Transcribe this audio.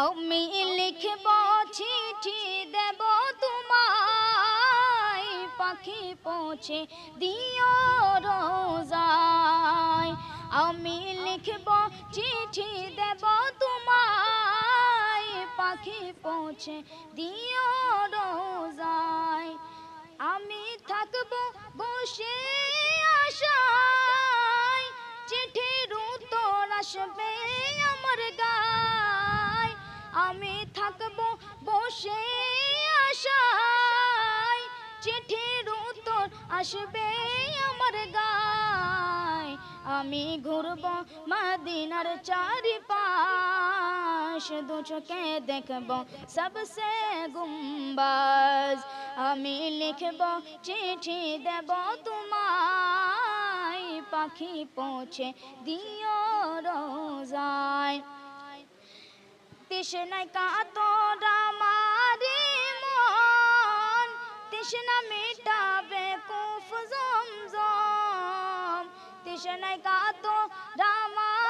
আমি লিখব চিঠি দেব তোমায়, পাখি পৌঁছে দিও রোজায়। আমি লিখব চিঠি দেব তোমায়, পাখি পৌঁছে দিও রোজায়। আমি থাকব বসে আশায়, চিঠির উত্তর আসবে আমার গায়। আমি থাকব বসে আশায়, চিঠির উত্তর আসবে আমার গায়। আমি ঘুরব মদিনার চারিপাশ, দু চোখে দেখব সবসে গুম্বাজ। আমি লিখব চিঠি দেব তোমায়, পাখি পৌঁছে দিও রোজায়। তৃষ্ণায় কাতর আমারি মন, তৃষ্ণা মিটাবে কুফ জমজম। তৃষ্ণায় কাতর আমার